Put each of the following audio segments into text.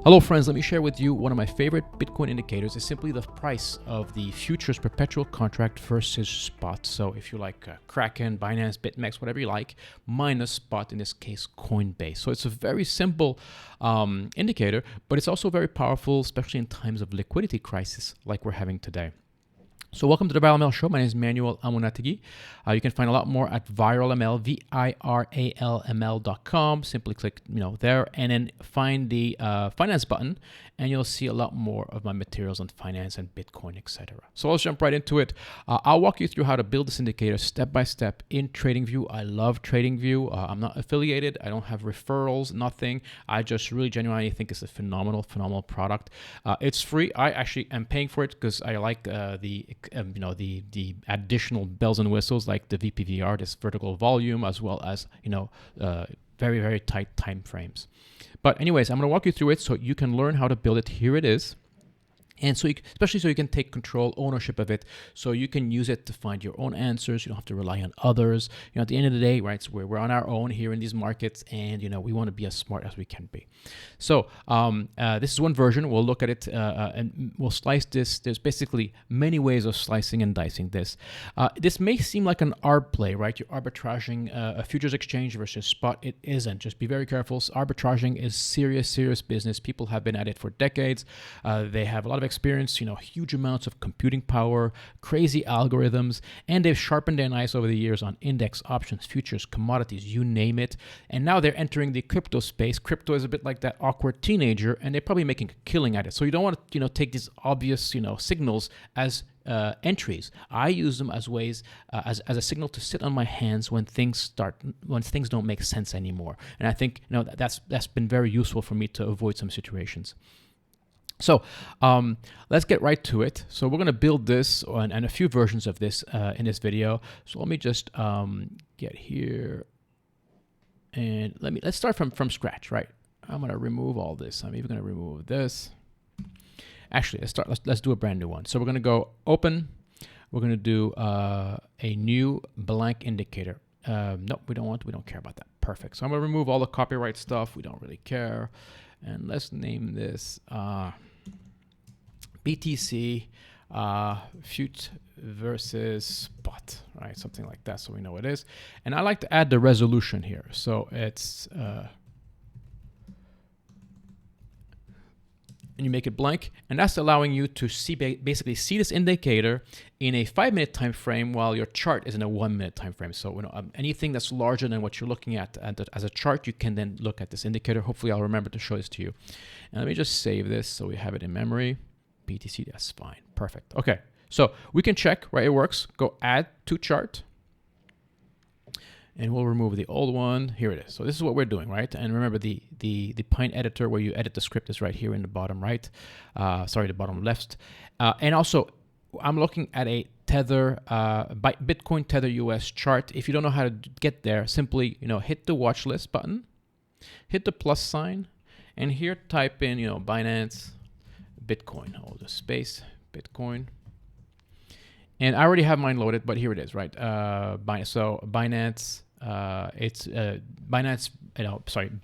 Hello friends, let me share with you one of my favorite Bitcoin indicators is simply the price of the futures perpetual contract versus spot. So if you like Kraken, Binance, BitMEX, whatever you like, minus spot, in this case Coinbase. So it's a very simple indicator, but it's also very powerful, especially in times of liquidity crisis like we're having today. So welcome to the ViralML Show. My name is Manuel Amunatigi. You can find a lot more at ViralML, VIRALML.com. Simply click there and then find the finance button, and you'll see a lot more of my materials on finance and Bitcoin, etc. So let's jump right into it. I'll walk you through how to build this indicator step by step in TradingView. I love TradingView. I'm not affiliated. I don't have referrals, nothing. I just really genuinely think it's a phenomenal product. It's free. I actually am paying for it because I like the additional bells and whistles like the VPVR, this vertical volume, as well as very, very tight time frames. But anyways, I'm going to walk you through it so you can learn how to build it. Here it is. And so, especially so you can take control, ownership of it, so you can use it to find your own answers. You don't have to rely on others. At the end of the day, right? So we're on our own here in these markets, and we want to be as smart as we can be. So this is one version. We'll look at it and we'll slice this. There's basically many ways of slicing and dicing this. This may seem like an arb play, right? You're arbitraging a futures exchange versus spot. It isn't. Just be very careful. Arbitraging is serious business. People have been at it for decades. They have a lot of experience, huge amounts of computing power, crazy algorithms, and they've sharpened their knives over the years on index, options, futures, commodities, you name it. And now they're entering the crypto space. Crypto is a bit like that awkward teenager, and they're probably making a killing at it. So you don't want to, take these obvious, signals as entries. I use them as ways, as a signal to sit on my hands when things don't make sense anymore. And I think, that's been very useful for me to avoid some situations. So let's get right to it. So we're going to build this and a few versions of this in this video. So let me just get here, and let's start from scratch, right? I'm going to remove all this. I'm even going to remove this. Actually, let's do a brand new one. So we're going to go open. We're going to do a new blank indicator. No, we don't care about that. Perfect. So I'm going to remove all the copyright stuff. We don't really care. And let's name this BTC Fut versus Spot, right? Something like that, so we know what it is. And I like to add the resolution here. So it's and you make it blank, and that's allowing you to see basically see this indicator in a 5-minute time frame while your chart is in a 1-minute time frame. So anything that's larger than what you're looking at as a chart, you can then look at this indicator. Hopefully I'll remember to show this to you. And let me just save this so we have it in memory. BTC, that's fine. Perfect. Okay, so we can check, right? It works. Go add to chart. And we'll remove the old one. Here it is. So this is what we're doing, right? And remember the Pine editor where you edit the script is right here in the bottom right. The bottom left. And also, I'm looking at a Tether, Bitcoin Tether US chart. If you don't know how to get there, simply, hit the watch list button, hit the plus sign, and here type in, Binance, Bitcoin, hold the space, Bitcoin. And I already have mine loaded, but here it is, right? So Binance, it's Binance,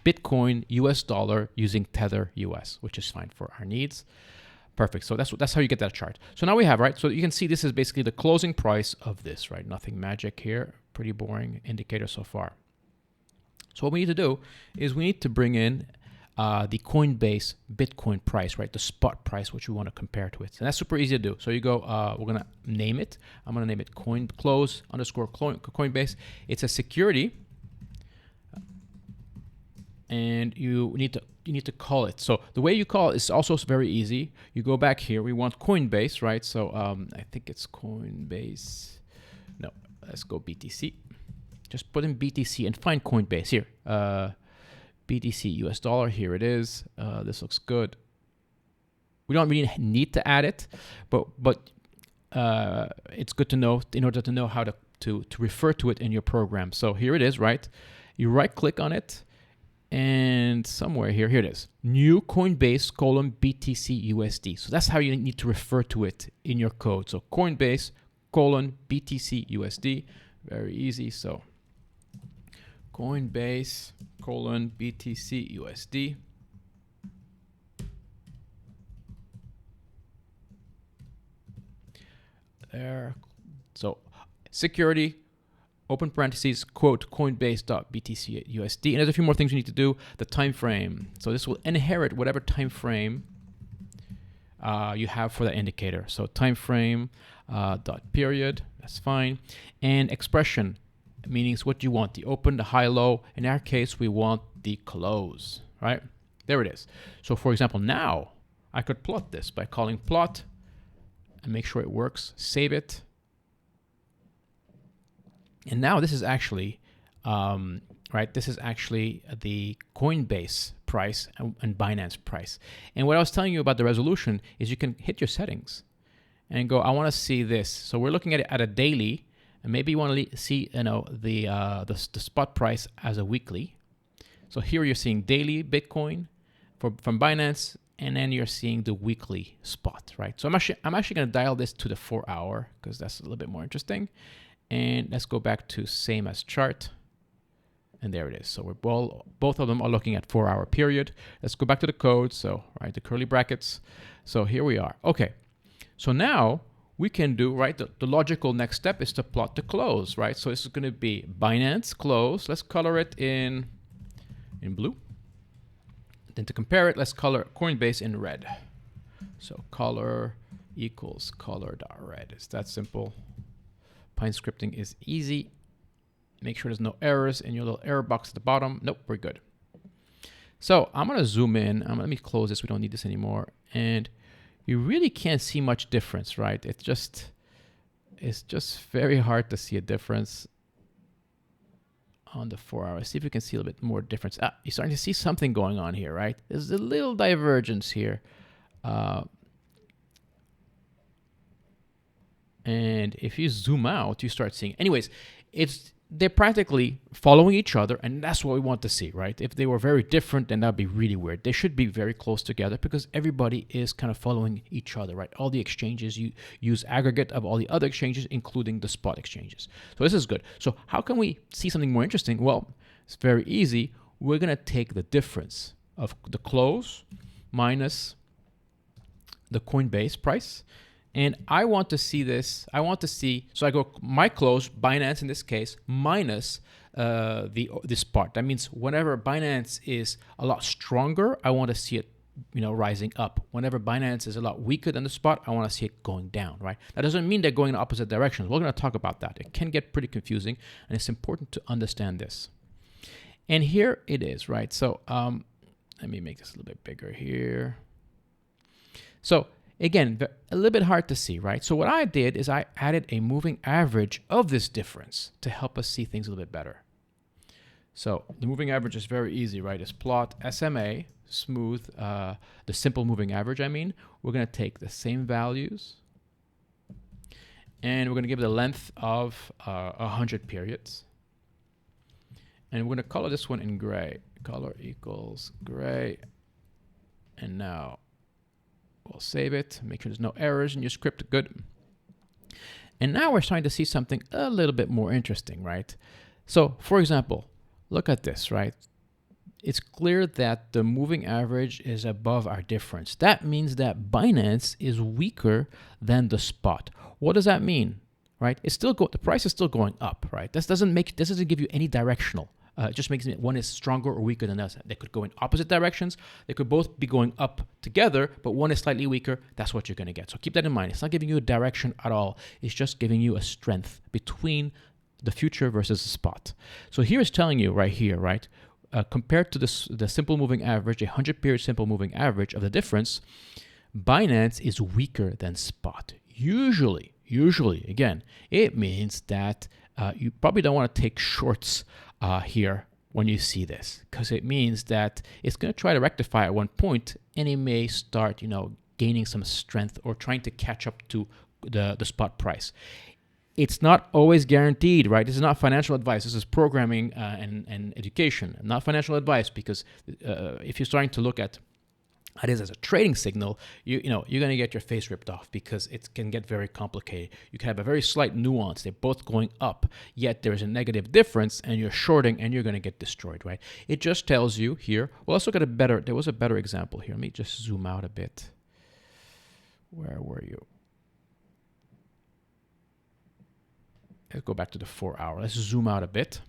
Bitcoin US dollar using Tether US, which is fine for our needs. Perfect. So that's how you get that chart. So now we have, right? So you can see this is basically the closing price of this, right? Nothing magic here. Pretty boring indicator so far. So what we need to do is we need to bring in the Coinbase Bitcoin price, right? The spot price, which we want to compare to it. And that's super easy to do. So you go, we're going to name it. I'm going to name it Coinbase. It's a security. And you need to call it. So the way you call it is also very easy. You go back here. We want Coinbase, right? So I think it's Coinbase. No, let's go BTC. Just put in BTC and find Coinbase here. BTC US dollar, here it is. This looks good. We don't really need to add it, but it's good to know in order to know how to refer to it in your program. So here it is, right? You right click on it, and somewhere here it is. New Coinbase : BTC USD. So that's how you need to refer to it in your code. So Coinbase : BTC USD. Very easy. So Coinbase : BTC USD. there. So security, open parentheses, quote, Coinbase.BTC/USD. And there's a few more things you need to do. The time frame. So this will inherit whatever time frame you have for that indicator. So time frame dot period, that's fine. And expression, meaning what you want, the open, the high, low. In our case, we want the close, right? There it is. So for example, now I could plot this by calling plot and make sure it works, save it. And now this is actually, right, this is actually the Coinbase price and Binance price. And what I was telling you about the resolution is you can hit your settings and go, I want to see this. So we're looking at it at a daily, and maybe you want to see, you know, the spot price as a weekly. So here you're seeing daily Bitcoin from Binance, and then you're seeing the weekly spot, right? So I'm actually going to dial this to the 4 hour because that's a little bit more interesting. And let's go back to same as chart. And there it is. So we're both of them are looking at 4 hour period. Let's go back to the code. So, right, the curly brackets. So here we are. Okay. So now we can do, right, the logical next step is to plot the close, right? So this is going to be Binance close. Let's color it in blue. Then to compare it, let's color Coinbase in red. So color equals color.red. It's that simple. Pine scripting is easy. Make sure there's no errors in your little error box at the bottom. Nope, we're good. So I'm going to zoom in. Let me close this. We don't need this anymore. And you really can't see much difference, right? It's just very hard to see a difference on the 4 hours. See if you can see a little bit more difference. You're starting to see something going on here, right? There's a little divergence here. And if you zoom out, you start seeing. Anyways, they're practically following each other, and that's what we want to see, right? If they were very different, then that'd be really weird. They should be very close together because everybody is kind of following each other, right? All the exchanges, you use aggregate of all the other exchanges, including the spot exchanges. So this is good. So how can we see something more interesting? Well, it's very easy. We're going to take the difference of the close minus the Coinbase price. And I want to see this. I want to see, so I go my close, Binance in this case, minus the spot. That means whenever Binance is a lot stronger, I want to see it, you know, rising up. Whenever Binance is a lot weaker than the spot, I want to see it going down, right? That doesn't mean they're going in opposite directions. We're going to talk about that. It can get pretty confusing, and it's important to understand this. And here it is, right? So let me make this a little bit bigger here. So again, a little bit hard to see, right? So what I did is I added a moving average of this difference to help us see things a little bit better. So the moving average is very easy, right? It's plot SMA, smooth, the simple moving average, I mean. We're going to take the same values, and we're going to give it a length of 100 periods. And we're going to color this one in gray. Color equals gray. And now we'll save it, make sure there's no errors in your script. Good. And now we're starting to see something a little bit more interesting, right? So, for example, look at this, right? It's clear that the moving average is above our difference. That means that Binance is weaker than the spot. What does that mean, right? It's still the price is still going up, right? This doesn't give you any directional. It just makes it one is stronger or weaker than the other. They could go in opposite directions. They could both be going up together, but one is slightly weaker. That's what you're going to get. So keep that in mind. It's not giving you a direction at all. It's just giving you a strength between the future versus the spot. So here it's telling you right here, right? Compared to the simple moving average, a 100-period simple moving average of the difference, Binance is weaker than spot. Usually, again, it means that you probably don't want to take shorts here when you see this, because it means that it's going to try to rectify at one point, and it may start, gaining some strength or trying to catch up to the spot price. It's not always guaranteed, right? This is not financial advice. This is programming and education, not financial advice, because if you're starting to look at it is as a trading signal, you're going to get your face ripped off because it can get very complicated. You can have a very slight nuance. They're both going up, yet there's a negative difference, and you're shorting, and you're going to get destroyed, right? It just tells you here. Well, let's look at there was a better example here. Let me just zoom out a bit. Where were you? Let's go back to the 4 hour. Let's zoom out a bit.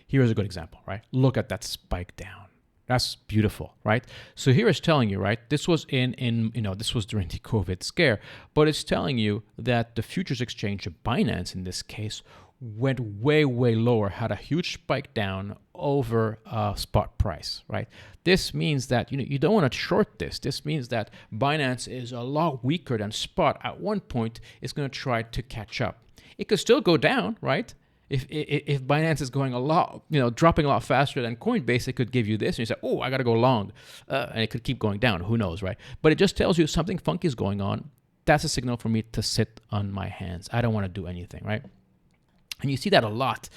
Here's a good example, right? Look at that spike down. That's beautiful, right? So here it's telling you, right? This was this was during the COVID scare, but it's telling you that the futures exchange of Binance in this case went way, way lower, had a huge spike down over spot price, right? This means that you don't want to short this. This means that Binance is a lot weaker than spot. At one point, it's going to try to catch up. It could still go down, right? If Binance is going a lot, dropping a lot faster than Coinbase, it could give you this, and you say, oh, I got to go long, and it could keep going down. Who knows, right? But it just tells you something funky is going on. That's a signal for me to sit on my hands. I don't want to do anything, right? And you see that a lot,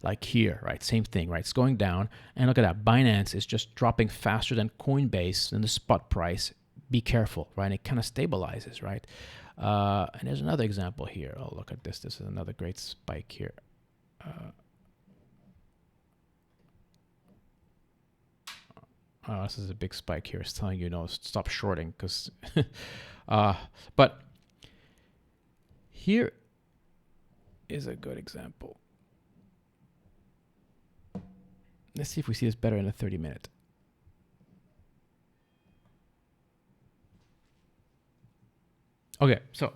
like here, right? Same thing, right? It's going down, and look at that. Binance is just dropping faster than Coinbase and the spot price. Be careful, right? And it kind of stabilizes, right? And there's another example here. Oh, look at this. This is another great spike here. This is a big spike here. It's telling you, stop shorting because, but here is a good example. Let's see if we see this better in a 30-minute. Okay, so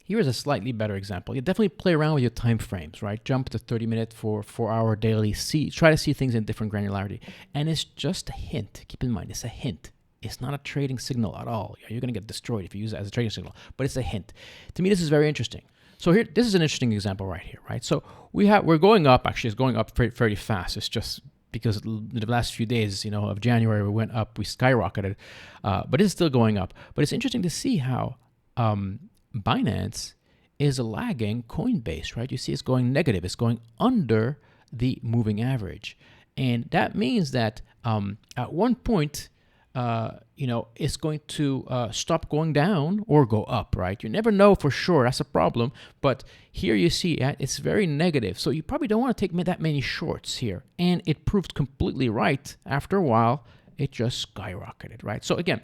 here is a slightly better example. You definitely play around with your time frames, right? Jump to 30-minute for 4-hour daily. Try to see things in different granularity. And it's just a hint. Keep in mind, it's a hint. It's not a trading signal at all. You're going to get destroyed if you use it as a trading signal, but it's a hint. To me, this is very interesting. So here, this is an interesting example right here, right? So we're going up. Actually, it's going up fairly fast. It's just because the last few days, of January, we went up, we skyrocketed, but it's still going up. But it's interesting to see how Binance is lagging Coinbase, right? You see it's going negative. It's going under the moving average. And that means that at one point, it's going to stop going down or go up, right? You never know for sure. That's a problem. But here you see it's very negative. So you probably don't want to take that many shorts here. And it proved completely right. After a while, it just skyrocketed, right? So again,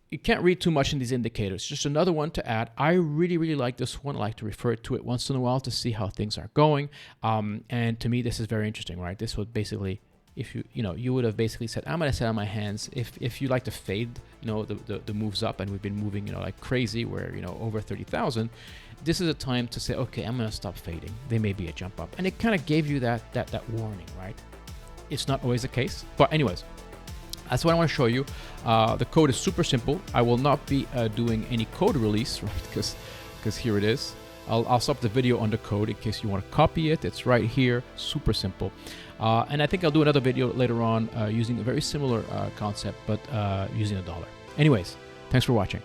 you can't read too much in these indicators. Just another one to add. I really, really like this one. I like to refer to it once in a while to see how things are going. And to me, this is very interesting, right? This would basically, if you would have basically said, I'm going to sit on my hands. If you like to fade, the moves up, and we've been moving, like crazy, where, over 30,000, this is a time to say, okay, I'm going to stop fading. There may be a jump up. And it kind of gave you that warning, right? It's not always the case. But anyways, that's what I want to show you. The code is super simple. I will not be doing any code release, right? Because here it is. I'll stop the video on the code in case you want to copy it. It's right here, super simple. And I think I'll do another video later on using a very similar concept, but using $1. Anyways, thanks for watching.